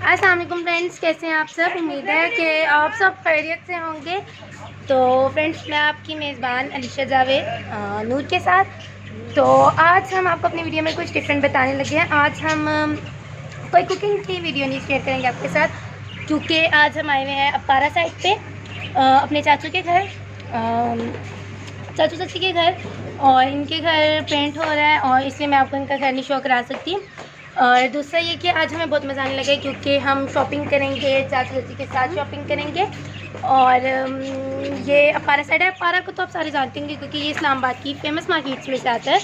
अस्सलाम वालेकुम फ्रेंड्स, कैसे हैं आप सब। उम्मीद है कि आप सब खैरियत से होंगे। तो फ्रेंड्स, मैं आपकी मेज़बान अलीशा जावेद नूर के साथ। तो आज हम आपको अपनी वीडियो में कुछ डिफरेंट बताने लगे हैं। आज हम कोई कुकिंग की वीडियो नहीं शेयर करेंगे आपके साथ, क्योंकि आज हम आए हुए हैं अपारा साइड पे अपने चाचू के घर, चाचू चाची के घर। और इनके घर पेंट हो रहा है और इसलिए मैं आपको इनका घर नहीं शो करा सकती। और दूसरा ये कि आज हमें बहुत मज़ा आने लगा क्योंकि हम शॉपिंग करेंगे, चाचू चाची के साथ शॉपिंग करेंगे। और ये अपारा साइड है। अपारा को तो आप सारे जानते होंगे क्योंकि ये इस्लामाबाद की फेमस मार्केट्स में से आता है।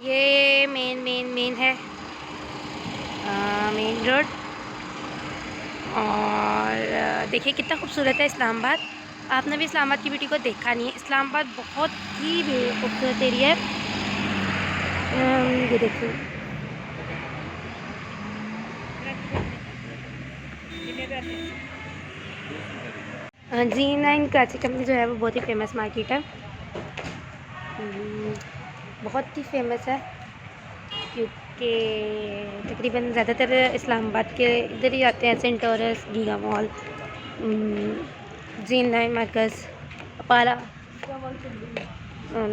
ये मेन है मेन रोड। और देखिए कितना खूबसूरत है इस्लामाबाद। आपने भी इस्लामाबाद की ब्यूटी को देखा नहीं है। इस्लामाबाद बहुत ही खूबसूरत एरिया है। ये देखिए, G9 कराची कंपनी जो है वो बहुत ही फेमस मार्केट है। बहुत ही फेमस है क्योंकि तकरीबन ज़्यादातर इस्लामाबाद के इधर ही आते हैं। Centaurus, Giga Mall, G9 Markaz, अपारा,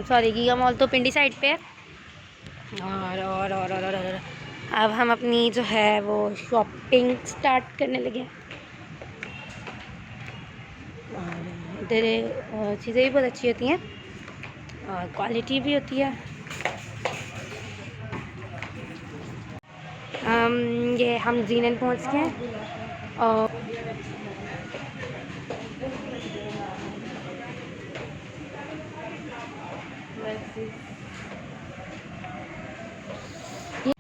सॉरी गीगा मॉल तो पिंडी साइड पे है। और अब हम अपनी जो है वो शॉपिंग स्टार्ट करने लगे हैं। और इधर चीज़ें भी बहुत अच्छी होती हैं और क्वालिटी भी होती है। ये हम G9 पहुँच गए हैं।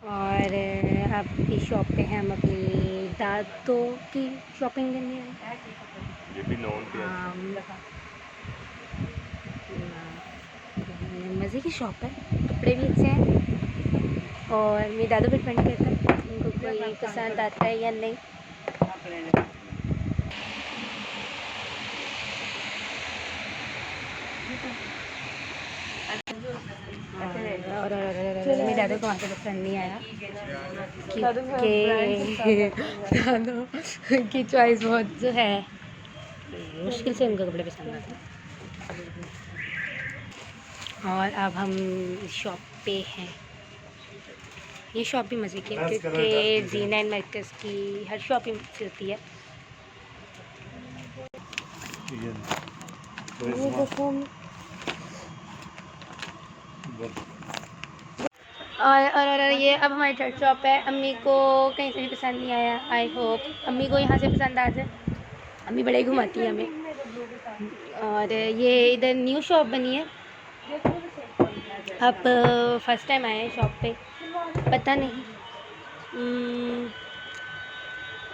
और अब इस शॉप पे हम अपनी दादों की शॉपिंग करने आए। ये भी मज़े की शॉप है, कपड़े भी अच्छे हैं। और मेरे दादू पे डिपेंड करता है उनको कोई पसंद आता है या नहीं। और मेरे दादू को वहाँ से पसंद नहीं आया क्योंकि दादू की चॉइस बहुत जो है मुश्किल से उनको कपड़े पसंद आते हैं। और अब हम शॉप पे हैं। ये शॉप भी मज़े की है क्योंकि G9 मार्कस की हर शॉप ही होती है। और ये अब हमारी थर्ड शॉप है। अम्मी को कहीं से भी पसंद नहीं आया। आई होप अम्मी को यहाँ से पसंद आ जाए। अम्मी बड़े घुमाती है हमें। और ये इधर न्यू शॉप बनी है। अब फर्स्ट टाइम आए हैं शॉप पे, पता नहीं।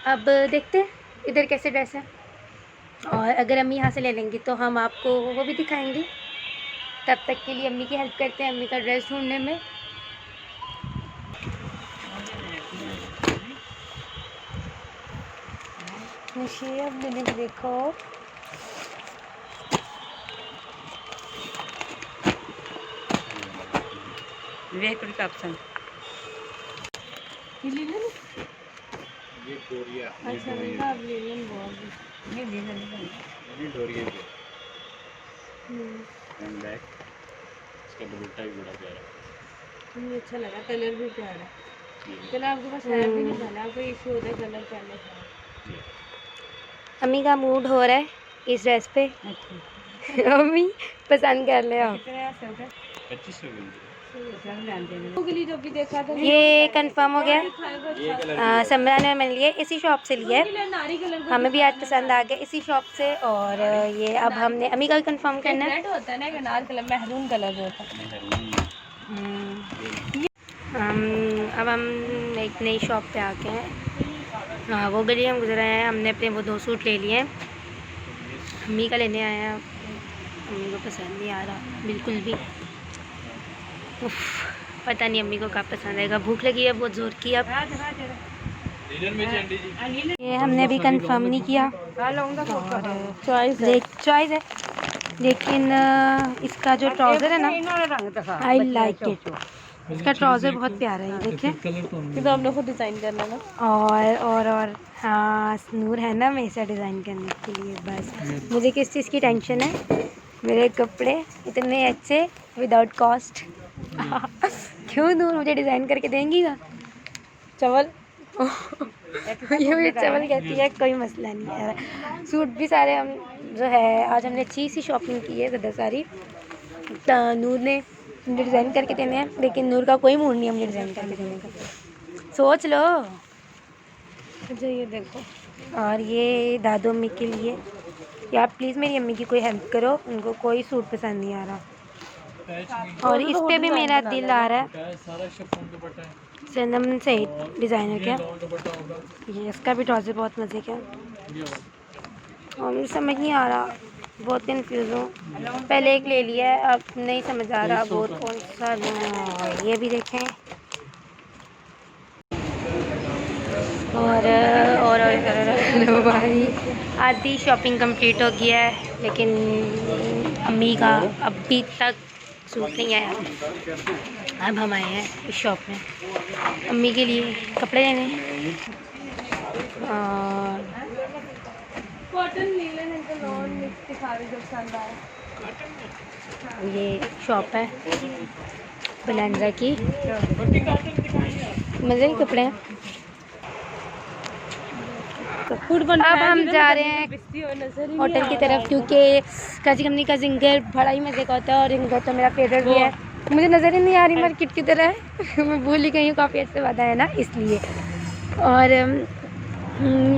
अब देखते हैं इधर कैसे ड्रेस है। और अगर अम्मी यहाँ से ले लेंगी तो हम आपको वो भी दिखाएंगे। तब तक के लिए अम्मी की हेल्प करते हैं अम्मी का ड्रेस ढूंढने में। अब देखो ऑप्शन ये डोरिया, अच्छा ये डोरिया पे एंड बैक इसका दुपट्टा भी बड़ा प्यारा। मुझे अच्छा लगा, कलर भी प्यारा है। कलर आपके पास है भी नहीं पहले, आपको इशू होता है कलर पहले है। अम्मी का मूड हो रहा है इस ड्रेस पे। अम्मी पसंद कर ले आप। 2500 ये कंफर्म हो गया। समरा ने मैंने लिए इसी शॉप से लिया है। हमें भी आज पसंद आ गया इसी शॉप से। और ये अब हमने अम्मी का भी कंफर्म करना है। रेड होता है ना, अनार कलर, महरून कलर होता है। अब हम एक नई शॉप पे आके हैं। हाँ, वो गली हम गुजर आए हैं। हमने अपने वो 2 सूट ले लिए हैं। अम्मी का लेने आए हैं। अम्मी को पसंद नहीं आ रहा बिल्कुल भी। उफ, पता नहीं अम्मी को कब पसंद आएगा। भूख लगी है बहुत ज़ोर की। अब ये हमने अभी कंफर्म नहीं किया और चॉइस है, लेकिन इसका जो ट्राउज़र है ना, आई लाइक इट। इसका ट्राउज़र बहुत प्यारा है, देखिए। तो हमने खुद डिज़ाइन करना ना। और हाँ, नूर है ना मैं इसे डिज़ाइन करने के लिए। बस मुझे किस चीज़ की टेंशन है। मेरे कपड़े इतने अच्छे विदाउट कॉस्ट। क्यों नूर, मुझे डिज़ाइन करके देंगी ना चावल ये मुझे चावल कहती है, कोई मसला नहीं है। सूट भी सारे हम जो है, आज हमने अच्छी सी शॉपिंग की है ज़्यादा सारी। तो नूर ने मुझे डिज़ाइन करके देने हैं, लेकिन नूर का कोई मूड नहीं है मुझे डिज़ाइन करके देने का। सोच लो। मुझे ये देखो। और ये दादू अम्मी के लिए, या प्लीज़ मेरी अम्मी की कोई हेल्प करो, उनको कोई सूट पसंद नहीं आ रहा। और इस पे भी मेरा दिल आ रहा है। सनम से डिज़ाइनर क्या, ये इसका भी ट्राउज़र बहुत मज़े का। और मुझे समझ नहीं आ रहा, बहुत कंफ्यूज हूँ। पहले एक ले लिया है, अब नहीं समझ आ रहा बहुत कौन सा लूँ। ये भी देखें। और लो भाई, आधी शॉपिंग कंप्लीट हो गया है, लेकिन अम्मी का अभी तक सूट नहीं आया। अब हम आए हैं इस शॉप में अम्मी के लिए कपड़े लेने। और कॉटन लीलन इनका नॉन मिक्स दिखा रही जो पसंद आए। ये शॉप है बनांजा की, मज़े के कपड़े हैं। अब हम जा रहे हैं होटल की तरफ, क्योंकि काजी कंपनी का जिंगर बड़ा ही मज़े का होता है और जिंगर तो मेरा फेवरेट भी है। मुझे नज़र ही नहीं आ रही मार्केट की तरह है। मैं भूल ही गई हूँ, काफ़ी अच्छे वादा है ना, इसलिए। और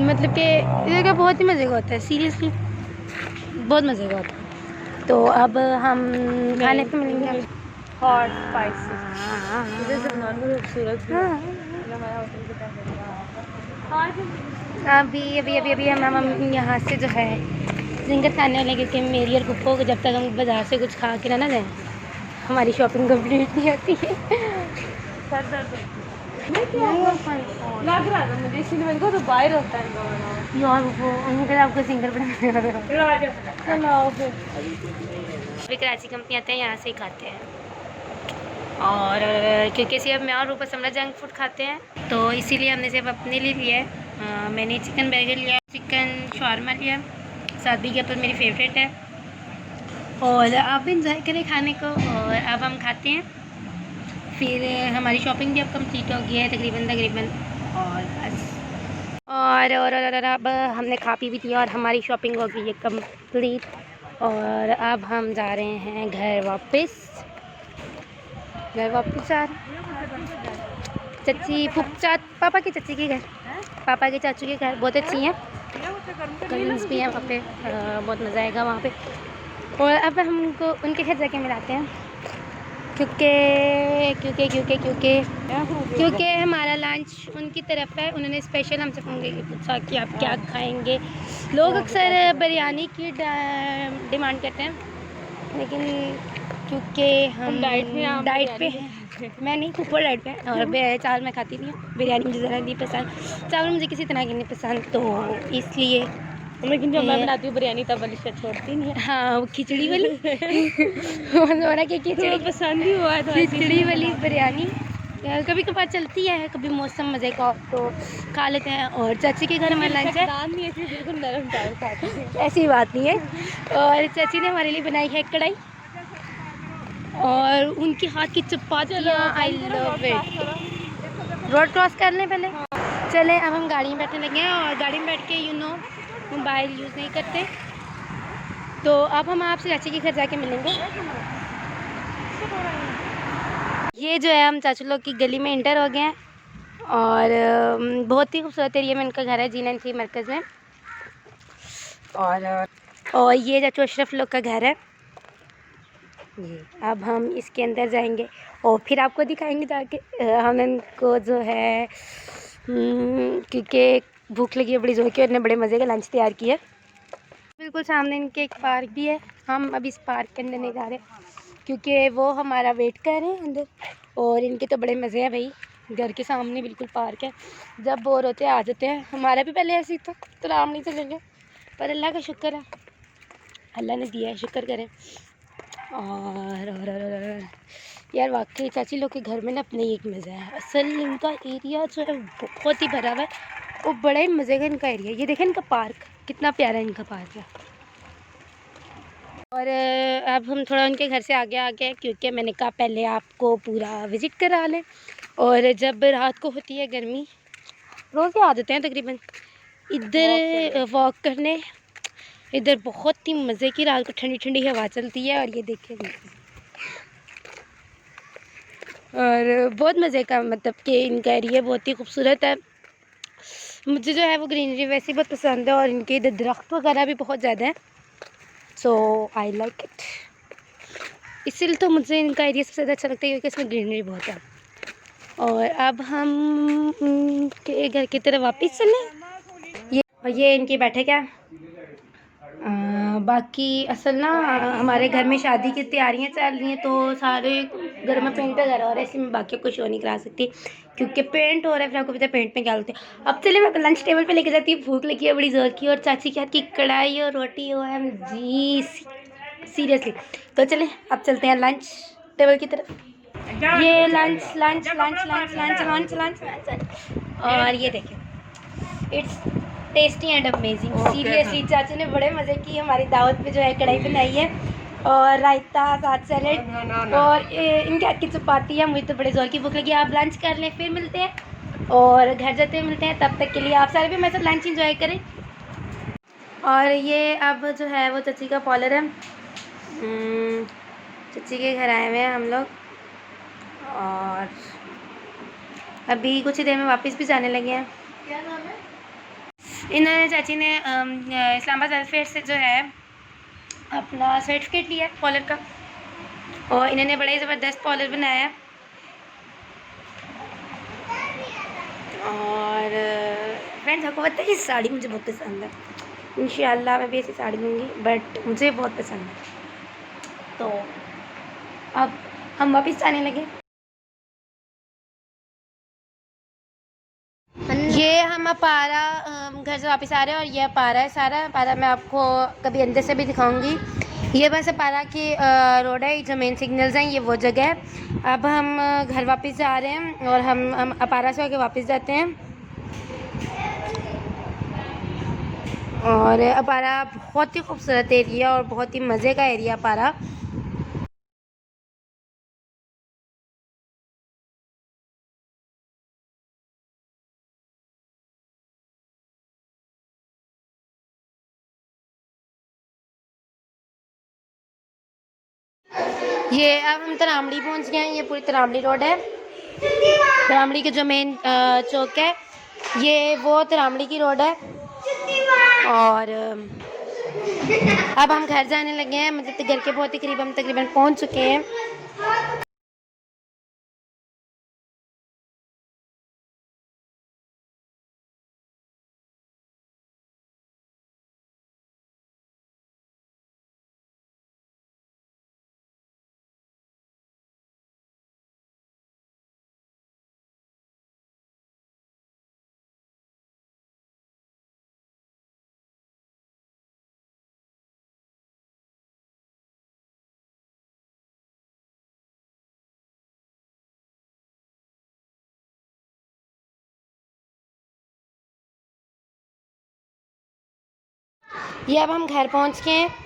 मतलब कि ये जगह बहुत ही मज़े का होता है, सीरियसली बहुत मज़े का होता है। तो अब हम खाने पे मिलेंगे। हॉट स्पाइसी मुझे जमनान में खूबसूरत भी हमारा होटल की अभी हम यहाँ से जो है जिंगर खाने वाले, क्योंकि मेरी और गुप्पो को जब तक हम बाज़ार से कुछ खा के ना जाए हमारी शॉपिंग कंप्लीट नहीं होती है। सर दर्द लग रहा था मुझे, इसीलिए मैंने कहा तो बाहर होता है यार वो उनके आपको जिंगर बना चलो फिर अभी कराची कंपनी आते हैं, यहाँ से ही खाते हैं। और क्योंकि सिर्फ मैं और रूपा समरा जंक फूड खाते हैं, तो इसीलिए हमने सिर्फ अपने लिए लिया है। मैंने चिकन बर्गर लिया, चिकन शॉर्मा लिया, सादगी के ऊपर मेरी फेवरेट है। और आप भी इंजॉय करें खाने को। और अब हम खाते हैं, फिर हमारी शॉपिंग भी अब कंप्लीट हो गई है तकरीबन। और बस और अब हमने खा पी भी लिया और हमारी शॉपिंग हो गई है कंप्लीट। और अब हम जा रहे हैं घर वापस जा रहे चची फुफचा पापा की चची के घर, पापा के चाचू के घर बहुत अच्छी हैं, कजिन्स भी हैं वहाँ पे। बहुत मज़ा आएगा वहाँ पे। और अब हमको उनके घर जाके मिलाते हैं, क्योंकि हमारा लंच उनकी तरफ है। उन्होंने स्पेशल हमसे पूछा कि आप क्या खाएंगे। लोग अक्सर बिरयानी की डिमांड करते हैं, लेकिन क्योंकि हम डाइट पे हैं, मैं नहीं, ऊपर डाइट पे है। और चावल मैं खाती नहीं हूँ, बिरयानी मुझे ज़रा नहीं पसंद, चावल मुझे किसी तरह की नहीं पसंद, तो इसलिए। लेकिन जब मैं बनाती हूँ बिरयानी तब अलिशा छोड़ती नहीं है। हाँ, वो खिचड़ी वाली कि खिचड़ी पसंद ही हुआ है तो खिचड़ी वाली बिरयानी कभी कभार चलती है, कभी मौसम मज़े का तो खा लेते हैं। और चाची के घर हमारा लंच है, नहीं ऐसी बिल्कुल नरम चावल खाती है, ऐसी बात नहीं है। और चाची ने हमारे लिए बनाई है कढ़ाई, और उनके हाथ की चपातियाँ I love it. Road cross कर लें पहले, चलें। अब हम गाड़ी में बैठने लगे हैं, और गाड़ी में बैठ के मोबाइल यूज़ नहीं करते, तो अब हम आपसे चाची के घर जाके मिलेंगे। ये जो है हम चाचू लोग की गली में इंटर हो गए हैं, और बहुत ही खूबसूरत एरिया में इनका घर है, G93 मरकज़ में। और ये चाचू अशरफ लोग का घर है। ये अब हम इसके अंदर जाएंगे और फिर आपको दिखाएंगे जाके। हम इनको जो है क्योंकि भूख लगी है बड़ी जोर की और इन्हें बड़े मज़े का लंच तैयार किया। बिल्कुल सामने इनके एक पार्क भी है। हम अब इस पार्क के अंदर नहीं जा रहे क्योंकि वो हमारा वेट कर रहे हैं अंदर और इनके तो बड़े मज़े हैं भाई। घर के सामने बिल्कुल पार्क है, जब बोर होते हैं आ जाते हैं। हमारा भी पहले ऐसे ही था तो आराम नहीं चलेंगे, पर अल्लाह का शुक्र है, अल्लाह ने दिया है, शुक्र करें। और यार वाकई चाची लोग के घर में ना अपने ही एक मज़ा है। असल इनका एरिया जो है बहुत ही भरा हुआ है, वो बड़ा ही मज़े का इनका एरिया। ये देखें इनका पार्क कितना प्यारा इनका पार्क है। और अब हम थोड़ा उनके घर से आगे आ गए क्योंकि मैंने कहा पहले आपको पूरा विज़िट करा लें। और जब रात को होती है गर्मी, रोज़ ही आ जाते हैं तकरीबन इधर वॉक करने। इधर बहुत ही मज़े की रात को ठंडी ठंडी हवा चलती है और ये देखिए और बहुत मज़े का, मतलब कि इनका एरिया बहुत ही खूबसूरत है। मुझे जो है वो ग्रीनरी वैसे बहुत पसंद है और इनके इधर दरख्त वगैरह भी बहुत ज़्यादा हैं, सो आई लाइक इट। इसलिए तो मुझे इनका एरिया सबसे ज़्यादा अच्छा लगता है क्योंकि इसमें ग्रीनरी बहुत है। और अब हम के घर की तरफ वापस चलें। ये इनकी बैठक है। बाकी असल ना हमारे घर में शादी की तैयारियां चल रही हैं तो सारे घर में पेंट वगैरह हो रहा है, इसलिए मैं बाकी को शो नहीं करा सकती क्योंकि पेंट हो रहा है। फिर आपको पता है पेंट में क्या होते हैं। अब चले मैं लंच टेबल पे लेके जाती हूँ, भूख लगी है बड़ी जोर की और चाची के हाथ की कढ़ाई और रोटी हो है जी सीरियसली। तो चले अब चलते हैं लंच टेबल की तरफ। ये lunch lunch lunch lunch lunch lunch lunch और ये देखिए it's tasty and amazing. Seriously चाची ने बड़े मज़े की हमारी दावत में जो है कढ़ाई बनाई है और रायता, साथ सैलेड और इनके हाथ की चपाती है। मुझे तो बड़े जोर की भूख लगी। आप लंच कर लें, फिर मिलते हैं और घर जाते हुए मिलते हैं। तब तक के लिए आप सारे भी मेरे साथ लंच इंजॉय करें। और ये अब जो है वो चाची का पॉलर है। चाची के घर आए हुए हैं हम लोग और अभी कुछ ही देर में वापस भी जाने लगे हैं। क्या नाम है? इन्होंने चाची ने इस्लामाबाद वेलफेयर से जो है अपना सर्टिफिकेट लिया है पॉलर का और इन्होंने बड़ा ही ज़बरदस्त पॉलर बनाया है। और फ्रेंड्स आपको पता है ये साड़ी मुझे बहुत पसंद है। इंशाल्लाह मैं भी ऐसी साड़ी लूँगी, बट मुझे बहुत पसंद है। तो अब हम वापस जाने लगे। ये हम अपारा घर से वापस आ रहे हैं और ये अपारा है सारा। अपारा मैं आपको कभी अंदर से भी दिखाऊंगी। ये बस अपारा की रोड है, जो मेन सिग्नल्स हैं ये वो जगह है। अब हम घर वापस जा रहे हैं और हम अपारा से होकर वापस जाते हैं। और अपारा बहुत ही खूबसूरत एरिया और बहुत ही मज़े का एरिया अपारा। ये अब हम तरामड़ी पहुंच गए हैं। ये पूरी तरामड़ी रोड है। तरामड़ी के जो मेन चौक है ये वो तरामड़ी की रोड है। और अब हम घर जाने लगे हैं, मतलब घर के बहुत ही करीब हम तकरीबन पहुंच चुके हैं। ये अब हम घर पहुंच गए हैं